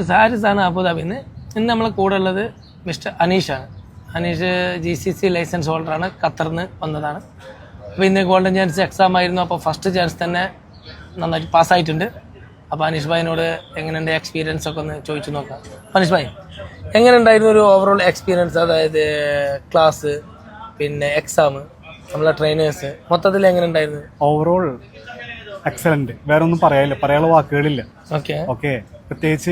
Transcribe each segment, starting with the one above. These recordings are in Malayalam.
സാരിസാണ് അബുദാബിന്ന്. ഇന്ന് നമ്മളെ കൂടെ ഉള്ളത് മിസ്റ്റർ അനീഷാണ്. അനീഷ് GCC ലൈസൻസ് ഹോൾഡറാണ്, ഖത്തറിന്ന് വന്നതാണ്. അപ്പോൾ ഇന്ന് ഗോൾഡൻ ചാൻസ് എക്സാം ആയിരുന്നു. അപ്പോൾ ഫസ്റ്റ് ചാൻസ് തന്നെ നന്നായിട്ട് പാസ്സായിട്ടുണ്ട്. അപ്പോൾ അനീഷ് ഭായിനോട് എങ്ങനെയുണ്ട് എക്സ്പീരിയൻസ് ഒക്കെ ഒന്ന് ചോദിച്ചു നോക്കാം. അനീഷ് ഭായ്, എങ്ങനെ ഉണ്ടായിരുന്നു ഒരു ഓവറോൾ എക്സ്പീരിയൻസ്? അതായത് ക്ലാസ്, പിന്നെ എക്സാം, നമ്മളെ ട്രെയിനേഴ്സ്, മൊത്തത്തിൽ എങ്ങനെ ഉണ്ടായിരുന്നു? Overall excellent. വേറെ ഒന്നും പറയാനുള്ള വാക്കുകളില്ല. ഓക്കെ, പ്രത്യേകിച്ച്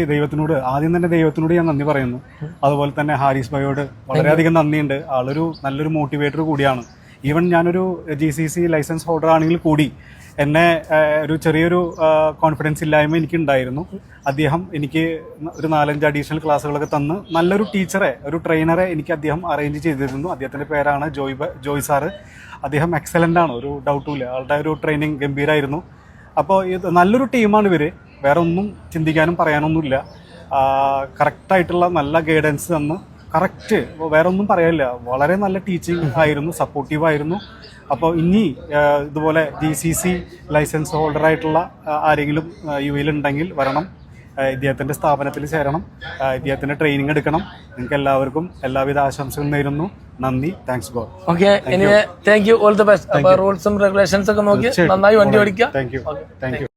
ആദ്യം തന്നെ ദൈവത്തിനോട് ഞാൻ നന്ദി പറയുന്നു. അതുപോലെ തന്നെ ഹാരിസ് ഭായിയോട് വളരെയധികം നന്ദിയുണ്ട്. ആളൊരു നല്ലൊരു മോട്ടിവേറ്റർ കൂടിയാണ്. ഈവൻ ഞാനൊരു GCC ലൈസൻസ് ഹോൾഡർ ആണെങ്കിൽ കൂടി എന്നെ ഒരു ചെറിയൊരു കോൺഫിഡൻസ് ഇല്ലായ്മ എനിക്ക് ഉണ്ടായിരുന്നു. അദ്ദേഹം എനിക്ക് ഒരു 4-5 അഡീഷണൽ ക്ലാസ്സുകളൊക്കെ തന്ന് നല്ലൊരു ടീച്ചറെ, ഒരു ട്രെയിനറെ എനിക്ക് അദ്ദേഹം അറേഞ്ച് ചെയ്തിരുന്നു. അദ്ദേഹത്തിൻ്റെ പേരാണ് ജോയ് സാറ്. അദ്ദേഹം എക്സലൻ്റ് ആണ്, ഒരു ഡൗട്ടുമില്ല. ആളുടെ ഒരു ട്രെയിനിങ് ഗംഭീരമായിരുന്നു. അപ്പോൾ ഇത് നല്ലൊരു ടീമാണ് ഇവർ. വേറെ ഒന്നും ചിന്തിക്കാനും പറയാനൊന്നുമില്ല. കറക്റ്റായിട്ടുള്ള നല്ല ഗൈഡൻസ് തന്ന് കറക്റ്റ്, വേറെ ഒന്നും പറയാനില്ല. വളരെ നല്ല ടീച്ചിങ് ആയിരുന്നു, സപ്പോർട്ടീവായിരുന്നു. അപ്പോൾ ഇനി ഇതുപോലെ GCC ലൈസൻസ് ഹോൾഡറായിട്ടുള്ള ആരെങ്കിലും UAE ഉണ്ടെങ്കിൽ വരണം, ഇദ്ദേഹത്തിൻ്റെ സ്ഥാപനത്തിൽ ചേരണം, ഇദ്ദേഹത്തിൻ്റെ ട്രെയിനിങ് എടുക്കണം. നിങ്ങൾക്ക് എല്ലാവർക്കും എല്ലാവിധ ആശംസകളും നേരുന്നു. നന്ദി. Thanks God. Okay, thank you, all the best. അപ്പോൾ റൂൾസും റെഗുലേഷൻസ് ഒക്കെ നോക്കി നന്നായി വണ്ടി ഓടിക്കുക. Thank you.